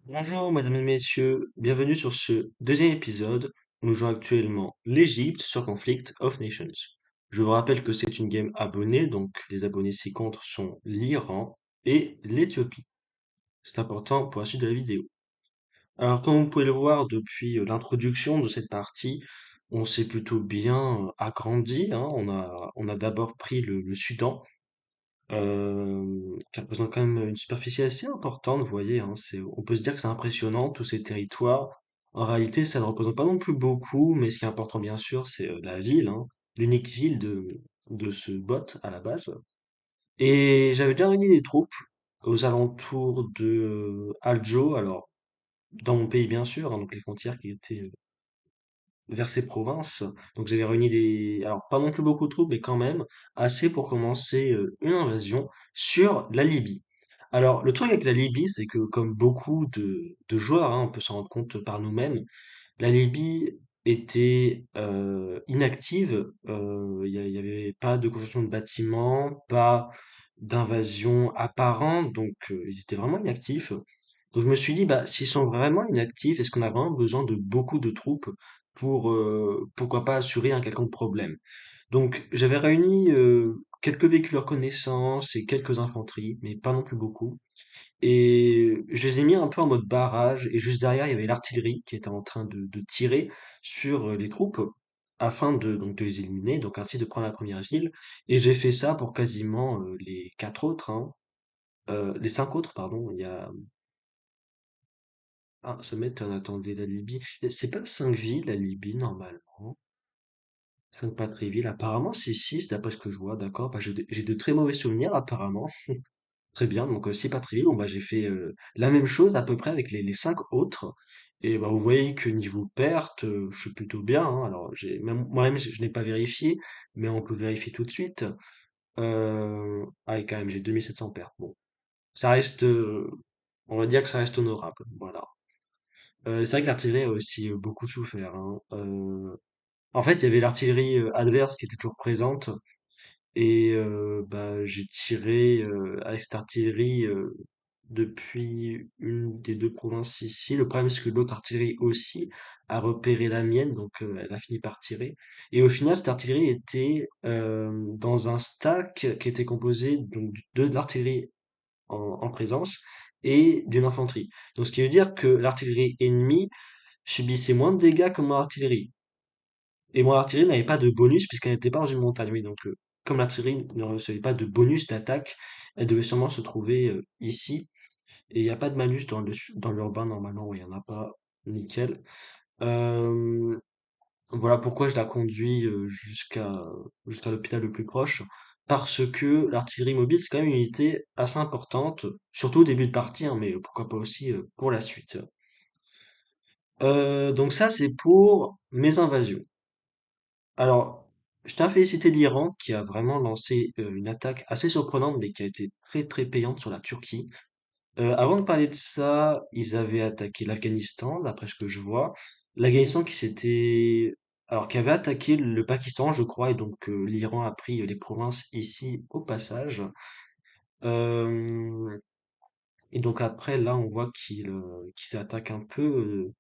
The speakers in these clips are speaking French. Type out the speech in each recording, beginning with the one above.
Bonjour, mesdames et messieurs, bienvenue sur ce deuxième épisode où nous jouons actuellement l'Égypte sur Conflict of Nations. Je vous rappelle que c'est une game abonnée, donc les abonnés ci-contre sont l'Iran et l'Éthiopie. C'est important pour la suite de la vidéo. Alors, comme vous pouvez le voir depuis l'introduction de cette partie, on s'est plutôt bien agrandi, hein. On a d'abord pris le Soudan, qui représente quand même une superficie assez importante, vous voyez, hein, on peut se dire que c'est impressionnant, tous ces territoires. En réalité, ça ne représente pas non plus beaucoup, mais ce qui est important, bien sûr, c'est la ville, hein, l'unique ville de ce bot à la base. Et j'avais déjà réuni des troupes aux alentours de Aljo, alors dans mon pays, bien sûr, hein, donc les frontières qui étaient vers ces provinces. Donc j'avais réuni alors pas non plus beaucoup de troupes, mais quand même assez pour commencer une invasion sur la Libye. Alors le truc avec la Libye, c'est que comme beaucoup de joueurs, hein, on peut s'en rendre compte par nous-mêmes, la Libye était inactive. Il y avait pas de construction de bâtiments, pas d'invasion apparente, donc ils étaient vraiment inactifs. Donc je me suis dit, bah, s'ils sont vraiment inactifs, est-ce qu'on a vraiment besoin de beaucoup de troupes pour, pourquoi pas, assurer un quelconque problème? Donc j'avais réuni quelques véhicules de reconnaissance et quelques infanteries, mais pas non plus beaucoup. Et je les ai mis un peu en mode barrage, et juste derrière, il y avait l'artillerie qui était en train de tirer sur les troupes afin donc, de les éliminer, donc ainsi de prendre la première ville. Et j'ai fait ça pour quasiment les quatre autres, hein. Les cinq autres, pardon. Il y a Ah, ça m'étonne, attendez, la Libye. C'est pas cinq villes, la Libye, normalement. Cinq patries-villes. Apparemment, c'est six, d'après ce que je vois, d'accord. Bah, j'ai de très mauvais souvenirs, apparemment. Très bien, donc six patries-villes. Bon, bah, j'ai fait la même chose à peu près avec les cinq autres. Et bah, vous voyez que niveau perte, je suis plutôt bien, hein. Alors, moi-même, je n'ai pas vérifié, mais on peut vérifier tout de suite. Ah, et quand même, j'ai 2700 pertes. Bon, ça reste, on va dire que ça reste honorable. Voilà. C'est vrai que l'artillerie a aussi beaucoup souffert, hein. En fait, il y avait l'artillerie adverse qui était toujours présente et bah, j'ai tiré avec cette artillerie depuis une des deux provinces ici. Le problème, c'est que l'autre artillerie aussi a repéré la mienne, donc elle a fini par tirer. Et au final, cette artillerie était dans un stack qui était composé donc de l'artillerie en présence et d'une infanterie. Donc, ce qui veut dire que l'artillerie ennemie subissait moins de dégâts que mon artillerie. Et mon artillerie n'avait pas de bonus puisqu'elle n'était pas dans une montagne. Oui, donc comme l'artillerie ne recevait pas de bonus d'attaque, elle devait sûrement se trouver ici. Et il n'y a pas de malus dans l'urbain normalement, oui, il n'y en a pas. Nickel. Euh, voilà pourquoi je la conduis jusqu'à l'hôpital le plus proche. Parce que l'artillerie mobile, c'est quand même une unité assez importante, surtout au début de partie, hein, mais pourquoi pas aussi pour la suite. Donc ça, c'est pour mes invasions. Alors, je tiens à féliciter l'Iran qui a vraiment lancé une attaque assez surprenante, mais qui a été très très payante sur la Turquie. Avant de parler de ça, ils avaient attaqué l'Afghanistan, d'après ce que je vois. L'Afghanistan qui avait attaqué le Pakistan, je crois, et donc l'Iran a pris les provinces ici au passage. Euh, et donc après, là, on voit qu'ils s'attaquent un peu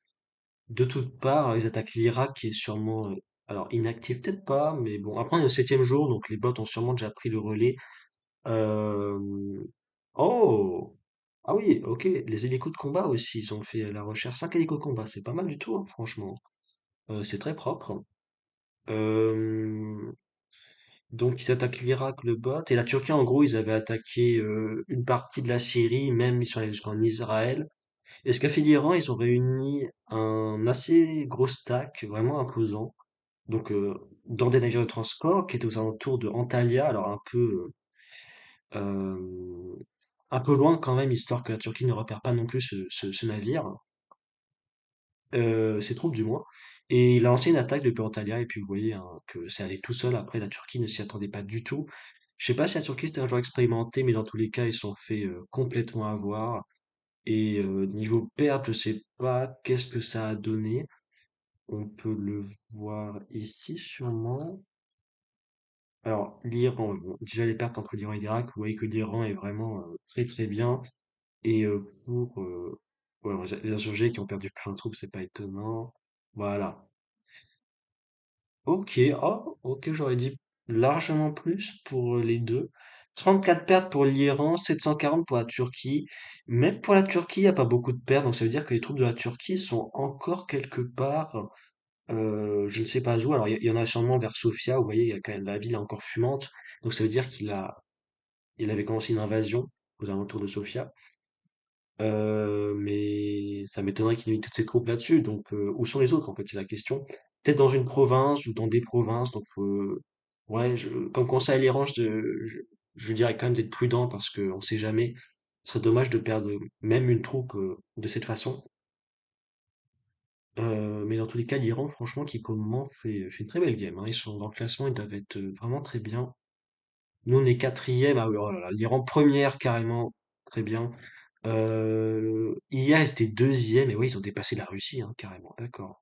de toutes parts. Ils attaquent l'Irak qui est sûrement, alors inactif peut-être pas, mais bon. Après, on est au septième jour, donc les bots ont sûrement déjà pris le relais. Euh, Oh! Ah oui, ok. Les hélicos de combat aussi, ils ont fait la recherche. 5 hélicos de combat, c'est pas mal du tout, hein, franchement. C'est très propre. Euh, donc ils attaquent l'Irak, le bot, et la Turquie, en gros, ils avaient attaqué une partie de la Syrie, même ils sont allés jusqu'en Israël. Et ce qu'a fait l'Iran, ils ont réuni un assez gros stack, vraiment imposant. Donc dans des navires de transport qui étaient aux alentours de Antalya, alors euh, un peu loin quand même, histoire que la Turquie ne repère pas non plus ce navire, ses troupes du moins. Et il a lancé une attaque depuis Antalya, et puis vous voyez hein, que c'est allé tout seul. Après, la Turquie ne s'y attendait pas du tout. Je sais pas si la Turquie c'était un joueur expérimenté, mais dans tous les cas, ils se sont fait complètement avoir. Et niveau perte, je sais pas qu'est-ce que ça a donné. On peut le voir ici sûrement. Alors, l'Iran, bon, déjà les pertes entre l'Iran et l'Irak, vous voyez que l'Iran est vraiment très très bien. Et pour ouais, les insurgés qui ont perdu plein de troupes, c'est pas étonnant. Voilà. Ok, oh, ok, j'aurais dit largement plus pour les deux. 34 pertes pour l'Iran, 740 pour la Turquie. Même pour la Turquie, il n'y a pas beaucoup de pertes, donc ça veut dire que les troupes de la Turquie sont encore quelque part, je ne sais pas où. Alors il y en a sûrement vers Sofia, vous voyez, il y a quand même, la ville est encore fumante, donc ça veut dire il avait commencé une invasion aux alentours de Sofia. Mais ça m'étonnerait qu'il ait mis toutes ses troupes là-dessus. Donc, où sont les autres, en fait, c'est la question. Peut-être dans une province ou dans des provinces. Donc, ouais, comme conseil à l'Iran, je dirais quand même d'être prudent parce qu'on sait jamais. Ce serait dommage de perdre même une troupe de cette façon. Mais dans tous les cas, l'Iran, franchement, qui pour le moment fait une très belle game, hein. Ils sont dans le classement, ils doivent être vraiment très bien. Nous, on est quatrième. Ah oui, oh là là, l'Iran première carrément, très bien. IA était deuxième, et oui, ils ont dépassé la Russie, hein, carrément, d'accord.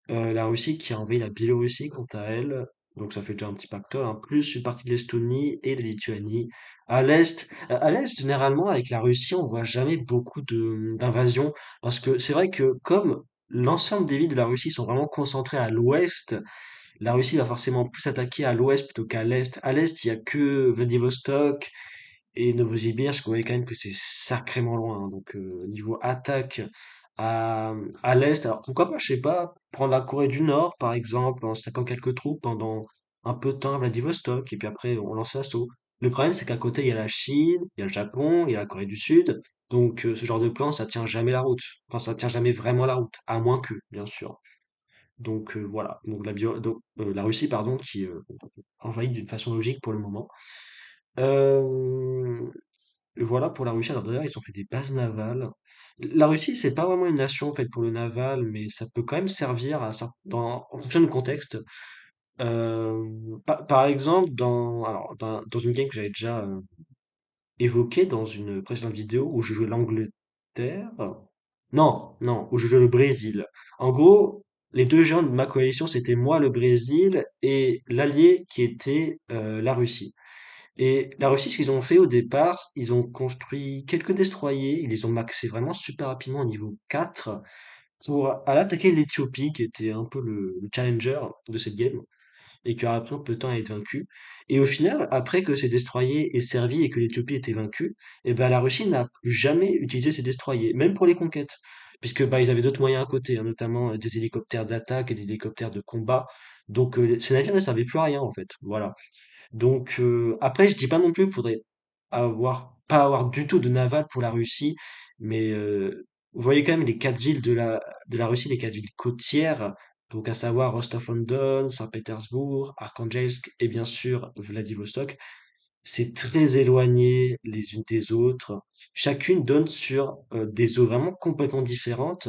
La Russie qui a envahi la Biélorussie quant à elle, donc ça fait déjà un petit pactole, hein, plus une partie de l'Estonie et de la Lituanie. À l'est, généralement, avec la Russie, on voit jamais beaucoup d'invasions, parce que c'est vrai que comme l'ensemble des villes de la Russie sont vraiment concentrées à l'ouest, la Russie va forcément plus attaquer à l'ouest plutôt qu'à l'est. À l'est, il y a que Vladivostok, et Novosibirsk, vous voyez quand même que c'est sacrément loin, hein. Donc, niveau attaque à l'est, alors pourquoi pas, je sais pas, prendre la Corée du Nord, par exemple, en stackant quelques troupes pendant un peu de temps à Vladivostok, et puis après, on lance l'assaut. Le problème, c'est qu'à côté, il y a la Chine, il y a le Japon, il y a la Corée du Sud. Donc, ce genre de plan, ça tient jamais la route. Enfin, ça tient jamais vraiment la route, à moins que, bien sûr. Donc, voilà. Donc, la Russie, pardon, qui envahit d'une façon logique pour le moment. Euh, voilà pour la Russie. Alors d'ailleurs, ils ont fait des bases navales. La Russie, c'est pas vraiment une nation faite pour le naval, mais ça peut quand même servir en fonction du contexte. Par exemple, dans une game que j'avais déjà évoquée dans une précédente vidéo où je jouais l'Angleterre. Non, non, où je jouais le Brésil. En gros, les deux gens de ma coalition, c'était moi, le Brésil, et l'allié qui était la Russie. Et la Russie, ce qu'ils ont fait au départ, ils ont construit quelques destroyers, ils les ont maxés vraiment super rapidement au niveau 4 pour aller attaquer l'Éthiopie, qui était un peu le challenger de cette game, et qui aura pris un peu de temps à être vaincu. Et au final, après que ces destroyers aient servi et que l'Éthiopie était vaincue, et ben la Russie n'a plus jamais utilisé ces destroyers, même pour les conquêtes. Puisque bah, ils avaient d'autres moyens à côté, hein, notamment des hélicoptères d'attaque et des hélicoptères de combat. Donc ces navires ne servaient plus à rien en fait. Voilà. Donc après, je dis pas non plus qu'il faudrait pas avoir du tout de naval pour la Russie, mais vous voyez quand même les quatre villes de la Russie, les quatre villes côtières, donc à savoir Rostov-on-Don, Saint-Pétersbourg, Arkhangelsk et bien sûr Vladivostok. C'est très éloigné les unes des autres. Chacune donne sur des eaux vraiment complètement différentes.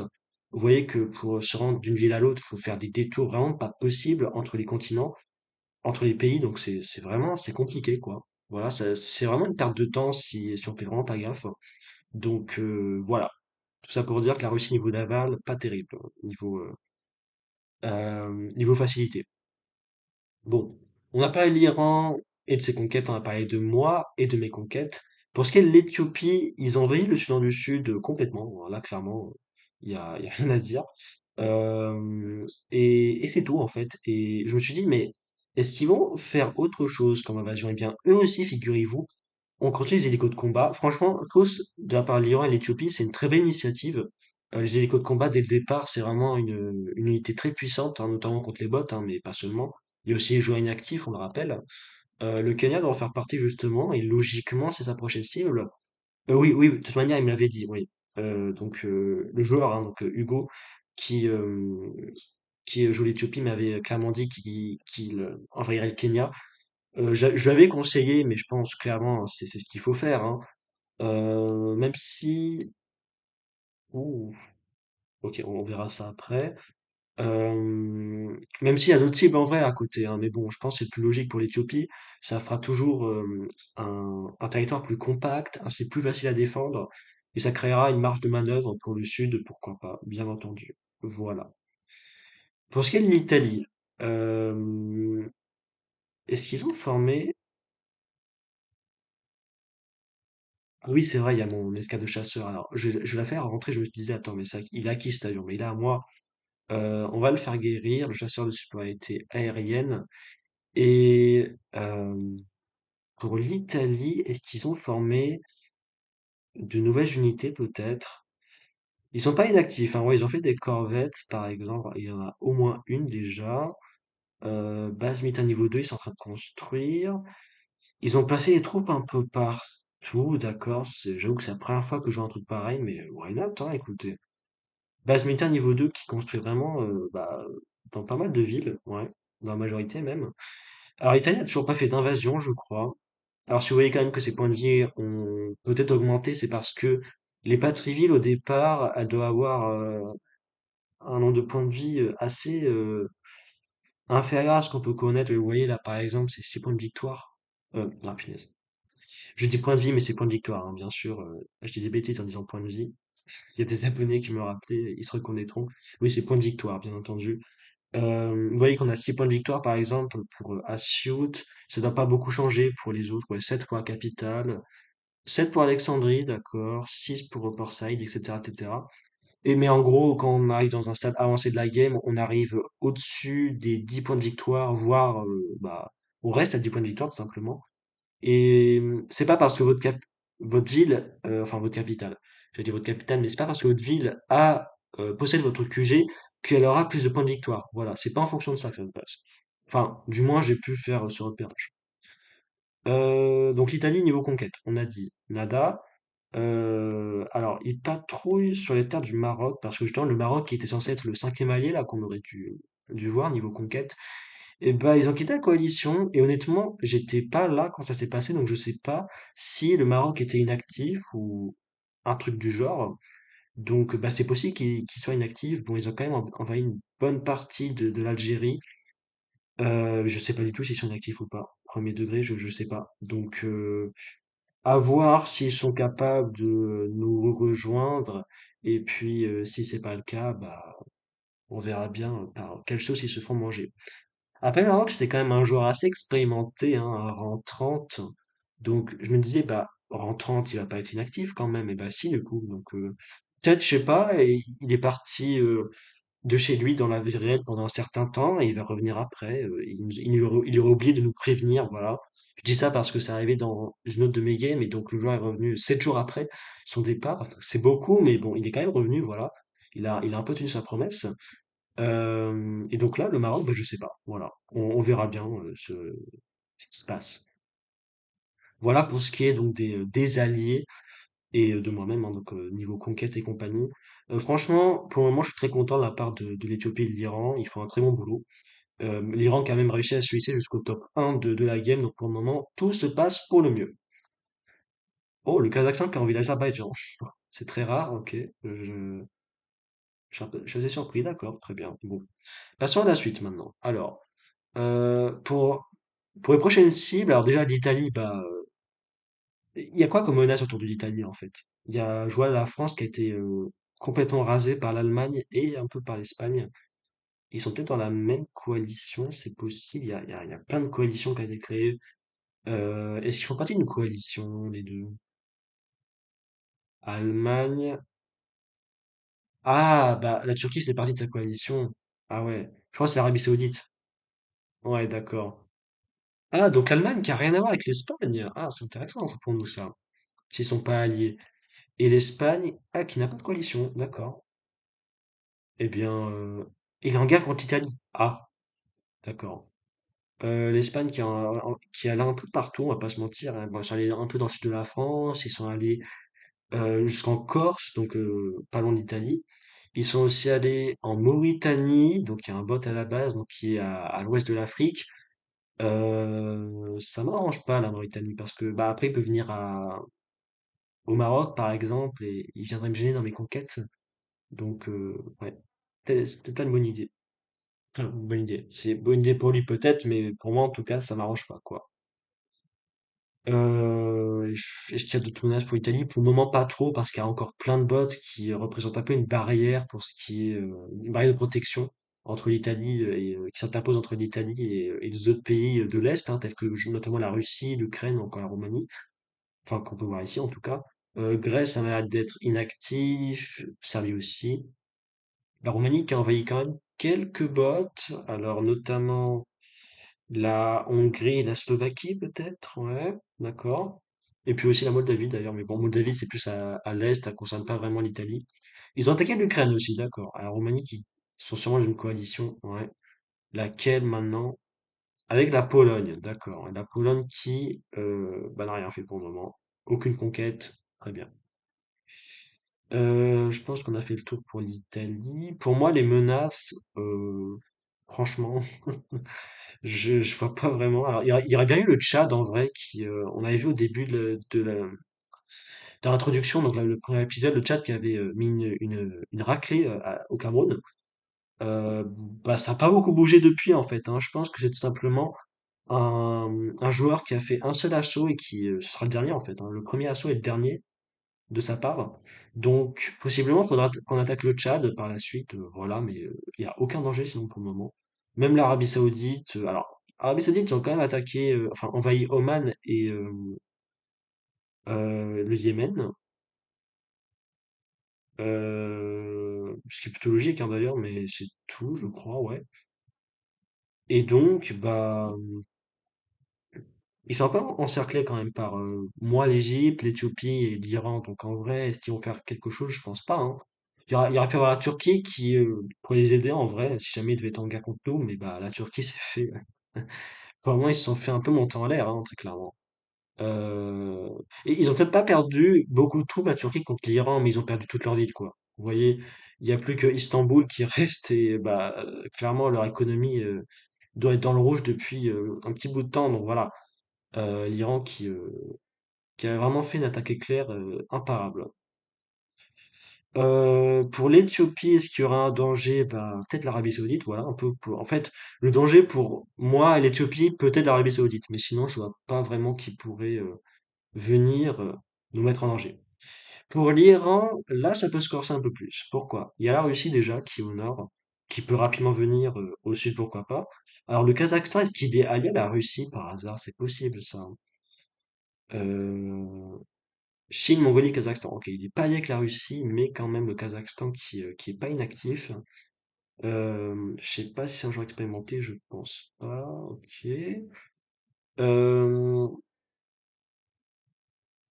Vous voyez que pour se rendre d'une ville à l'autre, il faut faire des détours vraiment pas possibles entre les continents entre les pays, donc c'est compliqué, quoi. Voilà, c'est vraiment une perte de temps si on fait vraiment pas gaffe. Donc voilà, tout ça pour dire que la Russie niveau naval, pas terrible, niveau facilité. Bon, on a parlé de l'Iran et de ses conquêtes, on a parlé de moi et de mes conquêtes. Pour ce qui est de l'Éthiopie, ils ont envahi le Soudan du Sud complètement. Bon, là, clairement, il y a rien à dire. Et c'est tout, en fait. Et je me suis dit, mais est-ce qu'ils vont faire autre chose comme invasion? Eh bien, eux aussi, figurez-vous, on construit les hélicos de combat. Franchement, tous, de la part de l'Iran et l'Éthiopie, c'est une très belle initiative. Les hélicos de combat, dès le départ, c'est vraiment une unité très puissante, hein, notamment contre les bots, hein, mais pas seulement. Il y a aussi les joueurs inactifs, on le rappelle. Le Kenya doit en faire partie justement, et logiquement, c'est sa prochaine cible. Oui, oui, de toute manière, il me l'avait dit, oui. Donc, le joueur, hein, donc Hugo, qui, euh, qui joue l'Éthiopie, m'avait clairement dit qu'il envahirait le Kenya. Je lui avais conseillé, mais je pense clairement, c'est ce qu'il faut faire, hein. Même si... Ouh, ok, on verra ça après. Même s'il y a d'autres cibles en vrai à côté, hein, mais bon, je pense que c'est plus logique pour l'Éthiopie. Ça fera toujours un territoire plus compact, ainsi plus facile à défendre, et ça créera une marge de manœuvre pour le sud, pourquoi pas, bien entendu. Voilà. Pour ce qui est de l'Italie, euh, est-ce qu'ils ont formé... Oui, c'est vrai, il y a mon escadre de chasseurs. Alors, je vais la faire rentrer, je me disais, attends, mais ça, il a qui cet avion? Mais il est à moi. On va le faire guérir, le chasseur de supériorité aérienne. Et pour l'Italie, est-ce qu'ils ont formé de nouvelles unités peut-être? Ils sont pas inactifs, hein. Ouais, ils ont fait des corvettes, par exemple. Il y en a au moins une déjà. Base militaire niveau 2, ils sont en train de construire. Ils ont placé des troupes un peu partout, d'accord. J'avoue que c'est la première fois que je vois un truc pareil, mais why not, hein, écoutez. Base militaire niveau 2 qui construit vraiment bah, dans pas mal de villes, ouais, dans la majorité même. Alors l'Italie a toujours pas fait d'invasion, je crois. Alors si vous voyez quand même que ses points de vie ont peut-être augmenté, c'est parce que les patries villes au départ, elles doivent avoir un nombre de points de vie assez inférieur à ce qu'on peut connaître. Vous voyez là par exemple, c'est ses points de victoire. Ah, punaise. Je dis points de vie, mais c'est points de victoire, hein, bien sûr. Je dis des bêtises en disant points de vie. Il y a des abonnés qui me rappelaient, ils se reconnaîtront. Oui, c'est points de victoire, bien entendu. Vous voyez qu'on a 6 points de victoire, par exemple, pour Asyut. Ça doit pas beaucoup changer pour les autres. Ouais, 7 pour la capitale, 7 pour Alexandrie, d'accord, 6 pour Port Saïd, etc., etc. Et mais en gros, quand on arrive dans un stade avancé de la game, on arrive au-dessus des 10 points de victoire, voire bah, on reste à 10 points de victoire, tout simplement. Et c'est pas parce que votre ville, enfin votre capitale, j'ai dit votre capitale, mais c'est pas parce que votre ville possède votre QG qu'elle aura plus de points de victoire. Voilà, c'est pas en fonction de ça que ça se passe. Enfin, du moins, j'ai pu faire ce repérage. Donc l'Italie niveau conquête, on a dit nada. Alors, il patrouille sur les terres du Maroc parce que justement le Maroc qui était censé être le cinquième allié là qu'on aurait dû voir niveau conquête, et ben ils ont quitté la coalition et honnêtement j'étais pas là quand ça s'est passé donc je sais pas si le Maroc était inactif ou un truc du genre. Donc bah c'est possible qu'ils soient inactifs. Bon ils ont quand même envahi une bonne partie de l'Algérie. Je sais pas du tout s'ils sont inactifs ou pas. Premier degré je sais pas. Donc à voir s'ils sont capables de nous rejoindre. Et puis, si c'est pas le cas, bah, on verra bien par quelle sauce ils se font manger. Après, le Maroc, c'était quand même un joueur assez expérimenté, hein, à rang 30. Donc, je me disais, bah, rang 30, il va pas être inactif quand même. Et bah, si, du coup. Donc, peut-être, je sais pas, et il est parti de chez lui dans la vie réelle pendant un certain temps et il va revenir après. Il aurait oublié de nous prévenir, voilà. Je dis ça parce que c'est arrivé dans une autre de mes games et donc le joueur est revenu 7 jours après son départ. C'est beaucoup, mais bon, il est quand même revenu, voilà. Il a un peu tenu sa promesse. Et donc là, le Maroc, bah, je sais pas. Voilà. On verra bien ce qui se passe. Voilà pour ce qui est donc des alliés et de moi-même, hein, donc niveau conquête et compagnie. Franchement, pour le moment, je suis très content de la part de l'Éthiopie et de l'Iran. Ils font un très bon boulot. L'Iran qui a même réussi à se hisser jusqu'au top 1 de la game, donc pour le moment, tout se passe pour le mieux. Oh, le Kazakhstan qui a envie l'Azerbaïdjan. C'est très rare, ok. Je suis assez surpris, d'accord, très bien. Bon. Passons à la suite maintenant. Alors, pour les prochaines cibles, alors déjà l'Italie, bah, il y a quoi comme menace autour de l'Italie en fait? Il y a, je vois la France qui a été complètement rasée par l'Allemagne et un peu par l'Espagne. Ils sont peut-être dans la même coalition, c'est possible. Il y a plein de coalitions qui ont été créées. Est-ce qu'ils font partie d'une coalition, les deux? Allemagne. Ah, bah la Turquie c'est partie de sa coalition. Ah ouais. Je crois que c'est l'Arabie Saoudite. Ouais, d'accord. Ah, donc l'Allemagne qui a rien à voir avec l'Espagne. Ah, c'est intéressant ça pour nous ça. S'ils sont pas alliés. Et l'Espagne, ah, qui n'a pas de coalition. D'accord. Eh bien, il est en guerre contre l'Italie. Ah, d'accord. L'Espagne qui est allée un peu partout, on va pas se mentir, hein. Bon, ils sont allés un peu dans le sud de la France, ils sont allés jusqu'en Corse, donc pas loin de l'Italie. Ils sont aussi allés en Mauritanie, donc il y a un bot à la base, donc qui est à l'ouest de l'Afrique. Ça m'arrange pas la Mauritanie parce que bah après il peut venir au Maroc par exemple et il viendrait me gêner dans mes conquêtes. Donc ouais, c'est pas une bonne idée. Enfin, une bonne idée. C'est une bonne idée pour lui peut-être, mais pour moi en tout cas ça m'arrange pas quoi. Est-ce qu'il y a d'autres menaces pour l'Italie? Pour le moment, pas trop, parce qu'il y a encore plein de bots qui représentent un peu une barrière pour ce qui est une barrière de protection entre l'Italie et qui s'interpose entre l'Italie et les autres pays de l'Est, hein, tels que notamment la Russie, l'Ukraine ou encore la Roumanie, enfin qu'on peut voir ici en tout cas. Grèce, ça m'a l'air d'être inactif. Serbie aussi. La Roumanie qui a envahi quand même quelques bottes. Alors, notamment la Hongrie et la Slovaquie, peut-être. Ouais, d'accord. Et puis aussi la Moldavie, d'ailleurs. Mais bon, Moldavie, c'est plus à l'est, ça concerne pas vraiment l'Italie. Ils ont attaqué l'Ukraine aussi, d'accord. Alors, Roumanie qui sont sûrement dans une coalition. Ouais. Laquelle maintenant? Avec la Pologne, d'accord. La Pologne qui bah, n'a rien fait pour le moment. Aucune conquête. Très bien. Je pense qu'on a fait le tour pour l'Italie. Pour moi, les menaces, franchement, je vois pas vraiment. Alors, il y aurait bien eu le Tchad en vrai, qui, on avait vu au début de l'introduction, donc là, le premier épisode, le Tchad qui avait mis une raclée au Cameroun. Bah, ça n'a pas beaucoup bougé depuis en fait, hein. Je pense que c'est tout simplement un joueur qui a fait un seul assaut et qui, ce sera le dernier en fait, hein. Le premier assaut est le dernier de sa part. Donc, possiblement, il faudra qu'on attaque le Tchad par la suite, voilà, mais il n'y a aucun danger sinon pour le moment. Même l'Arabie Saoudite, alors, Arabie Saoudite, ils ont quand même attaqué, enfin, envahi Oman et le Yémen, ce qui est plutôt logique hein, d'ailleurs, mais c'est tout, je crois, ouais. Et donc, bah, ils sont un peu encerclés quand même par moi, l'Égypte, l'Éthiopie et l'Iran. Donc en vrai, est-ce qu'ils vont faire quelque chose? Je pense pas, hein. Il y aurait pu avoir la Turquie qui pourrait les aider en vrai, si jamais ils devaient être en guerre contre nous, mais bah la Turquie s'est fait. Pour le moment, ils se sont fait un peu monter en l'air, hein, très clairement. Euh, et ils ont peut-être pas perdu beaucoup de troupes la Turquie contre l'Iran, mais ils ont perdu toute leur ville, quoi. Vous voyez, il y a plus que Istanbul qui reste et bah clairement leur économie doit être dans le rouge depuis un petit bout de temps. Donc voilà, l'Iran qui a vraiment fait une attaque éclair imparable. Pour l'Éthiopie, est-ce qu'il y aura un danger? Ben, peut-être l'Arabie Saoudite, voilà, un peu en fait, le danger pour moi et l'Éthiopie, peut-être l'Arabie Saoudite, mais sinon, je vois pas vraiment qui pourrait venir nous mettre en danger. Pour l'Iran, là, ça peut se corser un peu plus. Pourquoi? Il y a la Russie déjà qui est au nord, qui peut rapidement venir au sud, pourquoi pas. Alors le Kazakhstan, est-ce qu'il est allié à la Russie par hasard? C'est possible ça, hein. Euh, Chine, Mongolie, Kazakhstan. Ok, il est pas lié avec la Russie, mais quand même le Kazakhstan qui est pas inactif. Je sais pas si c'est un joueur expérimenté, je pense pas. Ok. Euh,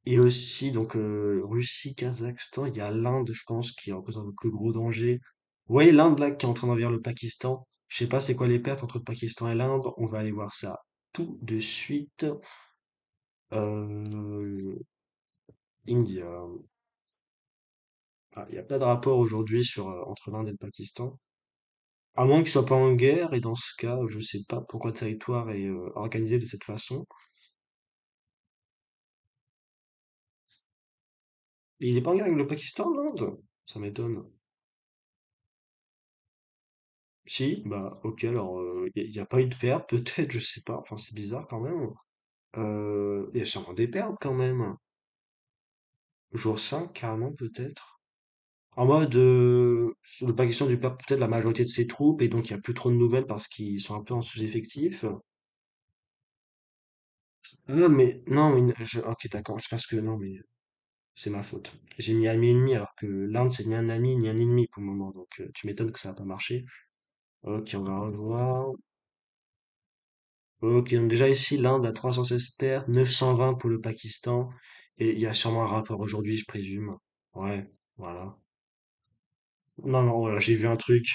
et aussi, donc, Russie, Kazakhstan, il y a l'Inde, je pense, qui représente le plus gros danger. Vous voyez l'Inde là qui est en train d'envahir le Pakistan. Je sais pas c'est quoi les pertes entre le Pakistan et l'Inde. On va aller voir ça tout de suite. Euh, India. Ah, il n'y a pas de rapport aujourd'hui entre l'Inde et le Pakistan. À moins qu'ils soient pas en guerre, et dans ce cas, je sais pas pourquoi le territoire est organisé de cette façon. Et il est pas en guerre avec le Pakistan, l'Inde? Ça m'étonne. Si, bah ok, alors y a pas eu de perte, peut-être, je sais pas. Enfin, c'est bizarre quand même. Il y a sûrement des pertes quand même. Jour 5 carrément, peut-être. En mode, le Pakistan du perd peut-être la majorité de ses troupes, et donc il y a plus trop de nouvelles parce qu'ils sont un peu en sous-effectif. Non, mais, non, mais, ok, d'accord, je pense que, non, mais c'est ma faute. J'ai mis ami ennemi alors que l'Inde c'est ni un ami ni un ennemi pour le moment. Donc tu m'étonnes que ça n'a pas marché. Ok, on va revoir. Ok, donc déjà ici l'Inde a 316 pertes, 920 pour le Pakistan. Et il y a sûrement un rapport aujourd'hui, je présume. Ouais, voilà. Non, non, voilà, j'ai vu un truc.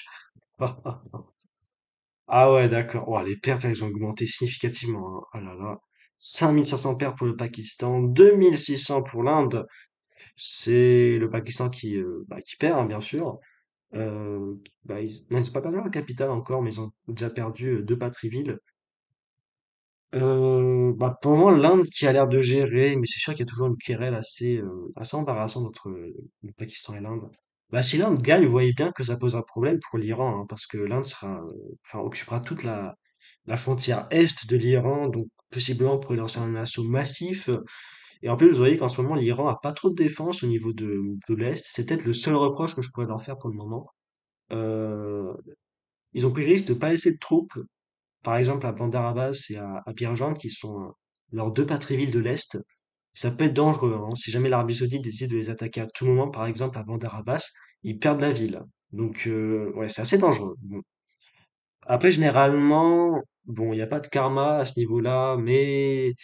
Ah ouais, d'accord. Oh, les pertes, elles ont augmenté significativement, hein. Ah là là. 5500 pertes pour le Pakistan, 2600 pour l'Inde. C'est le Pakistan qui perd, hein, bien sûr. Bah, non, ils ont pas perdu la capitale encore, mais ils ont déjà perdu deux patries-villes. Bah, pour le moment, l'Inde qui a l'air de gérer, mais c'est sûr qu'il y a toujours une querelle assez embarrassante entre le Pakistan et l'Inde. Bah, si l'Inde gagne, vous voyez bien que ça posera problème pour l'Iran, hein, parce que l'Inde enfin, occupera toute la frontière est de l'Iran, donc possiblement pourrait lancer un assaut massif. Et en plus, vous voyez qu'en ce moment, l'Iran a pas trop de défense au niveau de l'Est. C'est peut-être le seul reproche que je pourrais leur faire pour le moment. Euh, Ils ont pris le risque de pas laisser de troupes, par exemple à Bandar Abbas et à Birzim, qui sont leurs deux patries-villes de l'Est. ça peut être dangereux, hein. Si jamais l'Arabie Saoudite décide de les attaquer à tout moment, par exemple à Bandar Abbas, ils perdent la ville. Donc ouais, c'est assez dangereux. Bon. Après, généralement, bon, il n'y a pas de karma à ce niveau-là, mais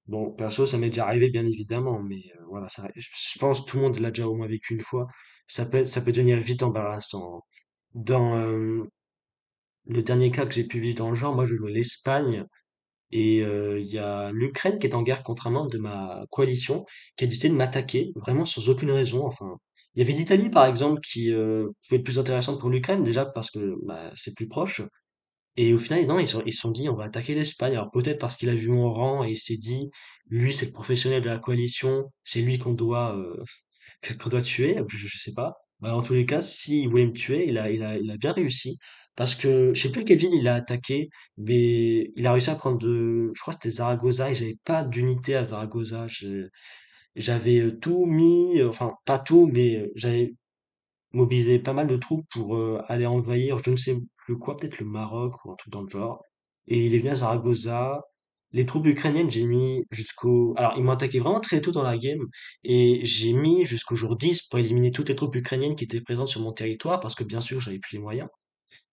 bon, perso, ça m'est déjà arrivé, bien évidemment, mais voilà, je pense que tout le monde l'a déjà au moins vécu une fois. Ça peut devenir vite embarrassant. Dans le dernier cas que j'ai pu vivre dans le genre, moi, je jouais l'Espagne et il y a l'Ukraine qui est en guerre contre un membre de ma coalition qui a décidé de m'attaquer, vraiment sans aucune raison. Enfin, il y avait l'Italie, par exemple, qui pouvait être plus intéressante pour l'Ukraine, déjà parce que bah, c'est plus proche. Et au final, non, ils se sont dit, on va attaquer l'Espagne. Alors peut-être parce qu'il a vu mon rang et il s'est dit, lui, c'est le professionnel de la coalition, c'est lui qu'on doit tuer. Je sais pas. Bah, en tous les cas, s'il voulait me tuer, il a bien réussi. Parce que je sais plus quelle ville il a attaqué, mais il a réussi à prendre je crois que c'était Zaragoza et j'avais pas d'unité à Zaragoza. J'avais tout mis, enfin pas tout, mais j'avais mobilisé pas mal de troupes pour aller envahir, je ne sais plus quoi, peut-être le Maroc ou un truc dans le genre. Et il est venu à Zaragoza. Les troupes ukrainiennes, j'ai mis jusqu'au... Alors, ils m'ont attaqué vraiment très tôt dans la game, et j'ai mis jusqu'au jour 10 pour éliminer toutes les troupes ukrainiennes qui étaient présentes sur mon territoire, parce que bien sûr, j'avais plus les moyens.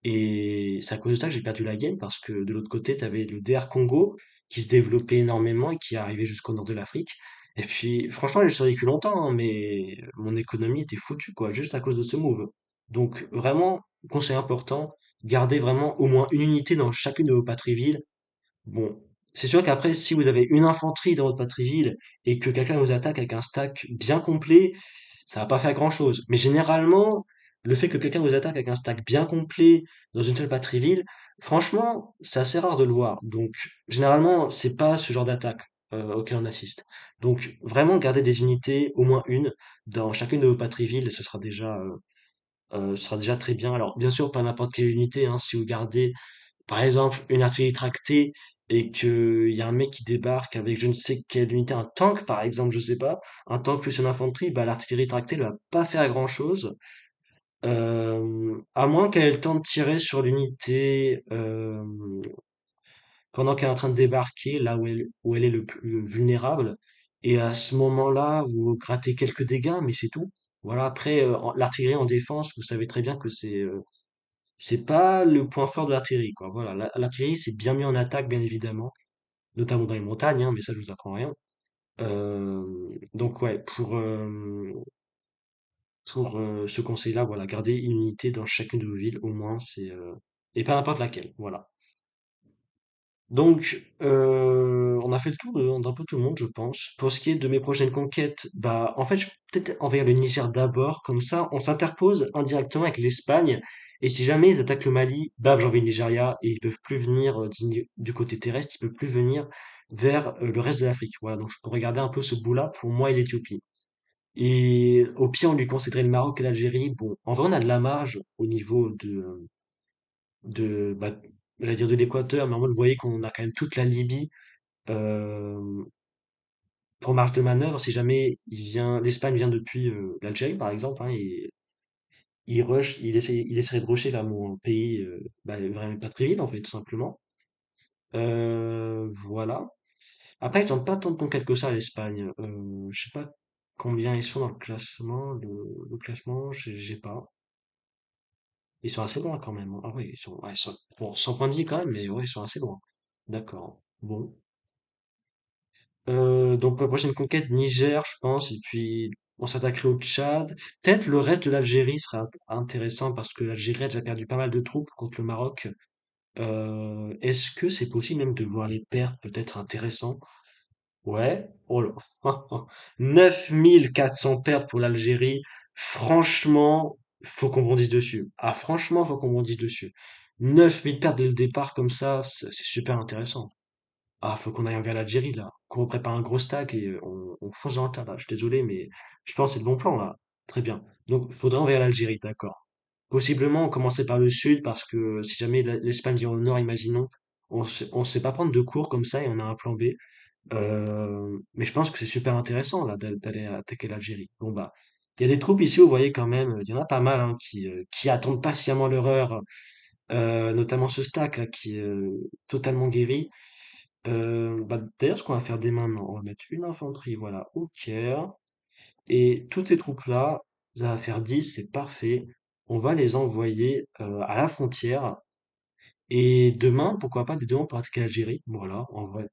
Et c'est à cause de ça que j'ai perdu la game, parce que de l'autre côté, tu avais le DR Congo qui se développait énormément et qui arrivait jusqu'au nord de l'Afrique. Et puis, franchement, j'ai survécu longtemps, hein, mais mon économie était foutue, quoi, juste à cause de ce move. Donc, vraiment, conseil important, gardez vraiment au moins une unité dans chacune de vos patries-villes. Bon, c'est sûr qu'après, si vous avez une infanterie dans votre patrie-ville et que quelqu'un vous attaque avec un stack bien complet, ça va pas faire grand-chose. Mais généralement, le fait que quelqu'un vous attaque avec un stack bien complet dans une seule patrie-ville, franchement, c'est assez rare de le voir. Donc, généralement, c'est pas ce genre d'attaque auquel on assiste. Donc, vraiment, gardez des unités, au moins une, dans chacune de vos patries-villes, ce sera déjà très bien. Alors, bien sûr, pas n'importe quelle unité, hein, si vous gardez par exemple, une artillerie tractée et qu'il y a un mec qui débarque avec je ne sais quelle unité, un tank par exemple, je sais pas, un tank plus une infanterie, bah l'artillerie tractée ne va pas faire grand-chose. À moins qu'elle ait le temps de tirer sur l'unité pendant qu'elle est en train de débarquer, là où elle est le plus vulnérable. Et à ce moment-là, vous grattez quelques dégâts, mais c'est tout. Voilà, après, l'artillerie en défense, vous savez très bien que c'est pas le point fort de l'artillerie, quoi. Voilà, l'artillerie, c'est bien mis en attaque, bien évidemment, notamment dans les montagnes, hein, mais ça, je vous apprends rien. Donc ouais, pour ce conseil-là, voilà, garder une unité dans chacune de vos villes, au moins, et pas n'importe laquelle, voilà. Donc, on a fait le tour d'un peu tout le monde, je pense. Pour ce qui est de mes prochaines conquêtes, bah, en fait, je vais peut-être envahir le Niger d'abord, comme ça, on s'interpose indirectement avec l'Espagne, et si jamais ils attaquent le Mali, bam, j'envahis le Nigeria, et ils peuvent plus venir du côté terrestre, ils peuvent plus venir vers le reste de l'Afrique. Voilà, donc je peux regarder un peu ce bout-là pour moi et l'Éthiopie. Et au pire, on lui concéderait le Maroc et l'Algérie. Bon, en vrai, on a de la marge au niveau bah, j'allais dire de l'Équateur, mais en mode, vous voyez qu'on a quand même toute la Libye euh, pour marge de manœuvre. Si jamais l'Espagne vient depuis l'Algérie, par exemple, hein, et il essaierait de rusher vers mon pays, bah, vers mes patries, en fait, tout simplement. Voilà. Après, ils n'ont pas tant de conquêtes que ça, l'Espagne. Je sais pas combien ils sont dans le classement. Le classement, j'ai pas. Ils sont assez loin quand même, hein. Ah oui, ouais, bon, 100 points de vie quand même, mais ouais, ils sont assez loin. D'accord. Bon. Donc pour la prochaine conquête, Niger, je pense, et puis on s'attaquerait au Tchad. Peut-être le reste de l'Algérie sera intéressant parce que l'Algérie a déjà perdu pas mal de troupes contre le Maroc. Est-ce que c'est possible même de voir les pertes peut-être intéressant? Ouais. Oh là. 9400 pertes pour l'Algérie. Franchement, faut qu'on bondisse dessus. Ah, franchement, faut qu'on bondisse dessus. 9000 pertes dès le départ comme ça, c'est super intéressant. Ah, faut qu'on aille envers l'Algérie, là. Qu'on prépare un gros stack et on fonce dans le tas, là. Je suis désolé, mais je pense que c'est le bon plan, là. Très bien. Donc, faudrait envers l'Algérie, d'accord. Possiblement, on commencerait par le sud, parce que si jamais l'Espagne vient au nord, imaginons, on sait pas prendre de cours comme ça et on a un plan B. Mais je pense que c'est super intéressant, là, d'aller attaquer l'Algérie. Bon, bah, il y a des troupes ici, vous voyez quand même, il y en a pas mal, hein, qui attendent patiemment leur heure, notamment ce stack, là, qui est totalement guéri. D'ailleurs, ce qu'on va faire dès maintenant, on va mettre une infanterie, voilà, au Caire. Et toutes ces troupes-là, ça va faire 10, c'est parfait. On va les envoyer à la frontière. Et demain, pourquoi pas, dès demain, on peut attaquer l'Algérie. Voilà, en vrai.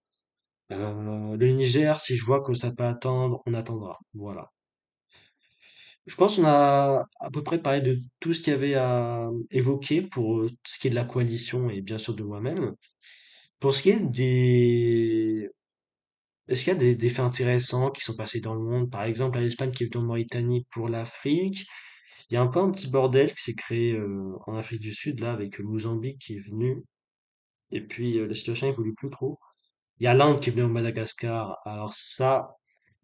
Le Niger, si je vois que ça peut attendre, on attendra. Voilà. Je pense qu'on a à peu près parlé de tout ce qu'il y avait à évoquer pour ce qui est de la coalition et bien sûr de moi-même. Pour ce qui est des... Est-ce qu'il y a des faits intéressants qui sont passés dans le monde? Par exemple, l'Espagne qui est venue en Mauritanie pour l'Afrique. Il y a un peu un petit bordel qui s'est créé en Afrique du Sud, là, avec le Mozambique qui est venu. Et puis, la situation évolue plus trop. Il y a l'Inde qui est venue au Madagascar. Alors ça,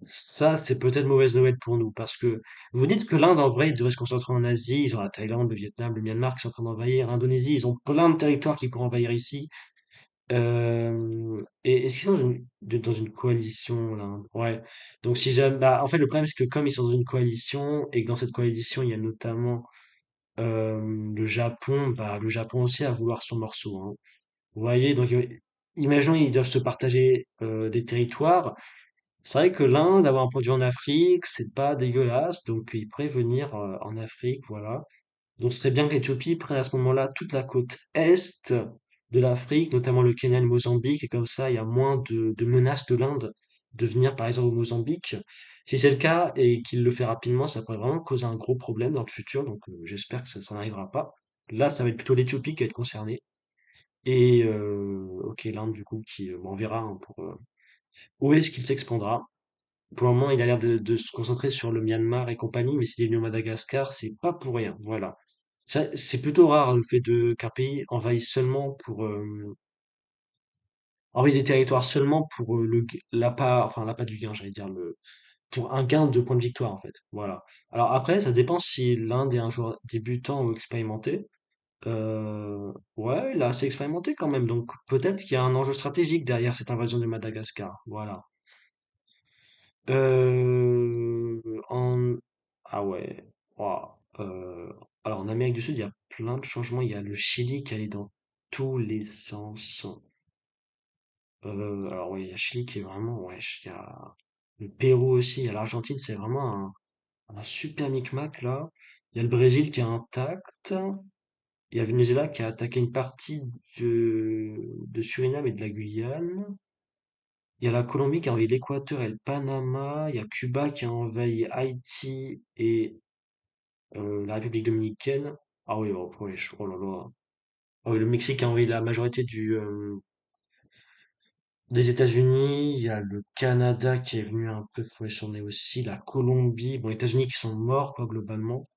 c'est peut-être mauvaise nouvelle pour nous, parce que vous dites que l'Inde, en vrai, ils devraient se concentrer en Asie. Ils ont la Thaïlande, le Vietnam, le Myanmar qui sont en train d'envahir, l'Indonésie. Ils ont plein de territoires qui pourraient envahir ici. Et est-ce qu'ils sont dans une coalition, là? Ouais. Donc si jamais, bah, en fait, le problème, c'est que comme ils sont dans une coalition, et que dans cette coalition, il y a notamment le Japon, bah, le Japon aussi a vouloir son morceau, hein. Vous voyez, donc imaginons ils doivent se partager des territoires. C'est vrai que l'Inde, avoir un produit en Afrique, c'est pas dégueulasse, donc ils pourraient venir en Afrique, voilà. Donc ce serait bien que l'Éthiopie prenne à ce moment-là toute la côte est de l'Afrique, notamment le Kenya et le Mozambique, et comme ça il y a moins de menaces de l'Inde de venir par exemple au Mozambique. Si c'est le cas et qu'il le fait rapidement, ça pourrait vraiment causer un gros problème dans le futur, donc j'espère que ça n'arrivera pas. Là, ça va être plutôt l'Éthiopie qui va être concernée. Et ok, l'Inde du coup qui on verra hein, pour où est-ce qu'il s'expandra. Pour le moment, il a l'air de se concentrer sur le Myanmar et compagnie, mais s'il est venu au Madagascar, c'est pas pour rien. Voilà. C'est plutôt rare le fait qu'un pays envahisse seulement pour envahisse des territoires seulement pour l'appât, enfin l'appât du gain, j'allais dire pour un gain de points de victoire en fait. Voilà. Alors après, ça dépend si l'Inde est un joueur débutant ou expérimenté. Ouais, il est assez expérimenté quand même, donc peut-être qu'il y a un enjeu stratégique derrière cette invasion de Madagascar. Voilà. Euh, en... Ah ouais. Ouah. Alors en Amérique du Sud, il y a plein de changements. Il y a le Chili qui allait dans tous les sens. Alors oui, il y a le Chili qui est vraiment... Ouais, il y a le Pérou aussi. Il y a l'Argentine, c'est vraiment un super micmac là. Il y a le Brésil qui est intact. Il y a le Venezuela qui a attaqué une partie de Suriname et de la Guyane. Il y a la Colombie qui a envahi l'Équateur et le Panama. Il y a Cuba qui a envahi Haïti et la République dominicaine. Ah oui, oh, ouais, oh là là. Ah oui, le Mexique a envahi la majorité des États-Unis. Il y a le Canada qui est venu un peu fouet sur le nez aussi. La Colombie. Bon, les États-Unis qui sont morts, quoi, globalement.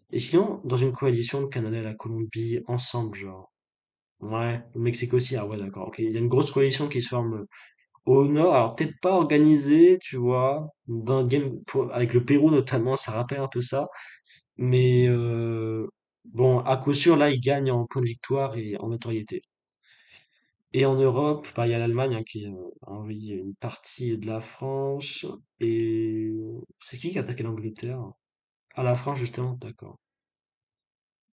Et sinon, dans une coalition, le Canada et la Colombie ensemble, genre. Ouais, le Mexique aussi. Ah ouais, d'accord. Ok, il y a une grosse coalition qui se forme au nord, alors peut-être pas organisé, tu vois, dans le game, avec le Pérou notamment, ça rappelle un peu ça, mais bon, à coup sûr, là, il gagne en point de victoire et en notoriété. Et en Europe, bah, il y a l'Allemagne hein, qui a envahi une partie de la France, et c'est qui a attaqué l'Angleterre? Ah, la France, justement, d'accord.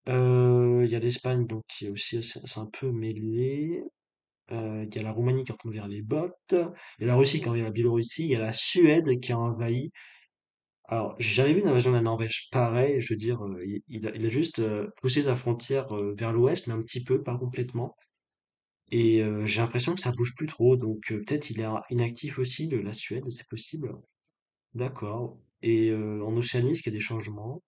Il y a l'Espagne, donc, qui est aussi c'est un peu mêlé. Il y a la Roumanie qui est en train de vers les bottes. Il y a la Russie qui a envahi la Biélorussie. Il y a la Suède qui a envahi. Alors, j'ai jamais vu une invasion de la Norvège pareil. Je veux dire, il a juste poussé sa frontière vers l'ouest, mais un petit peu, pas complètement. Et j'ai l'impression que ça bouge plus trop. Donc, peut-être il est inactif aussi, la Suède, c'est possible. D'accord. Et en Océanie, est-ce qu'il y a des changements?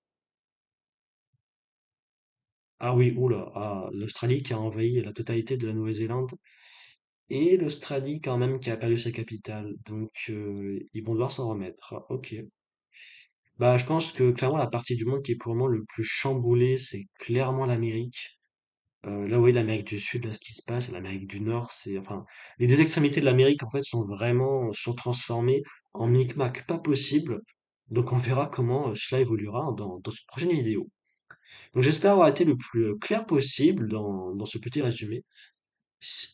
Ah oui, oula, ah, l'Australie qui a envahi la totalité de la Nouvelle-Zélande. Et l'Australie quand même qui a perdu sa capitale. Donc ils vont devoir s'en remettre. Ah, ok. Bah je pense que clairement la partie du monde qui est pour le moment le plus chamboulée, c'est clairement l'Amérique. Là oui, l'Amérique du Sud, là ce qui se passe, et l'Amérique du Nord, c'est enfin les deux extrémités de l'Amérique en fait sont transformées en micmac pas possible. Donc on verra comment cela évoluera dans une prochaine vidéo. Donc j'espère avoir été le plus clair possible dans ce petit résumé.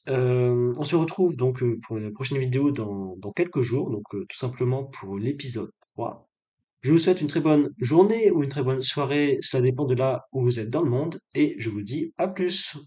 On se retrouve donc pour une prochaine vidéo dans quelques jours, donc tout simplement pour l'épisode 3. Je vous souhaite une très bonne journée ou une très bonne soirée, ça dépend de là où vous êtes dans le monde, et je vous dis à plus.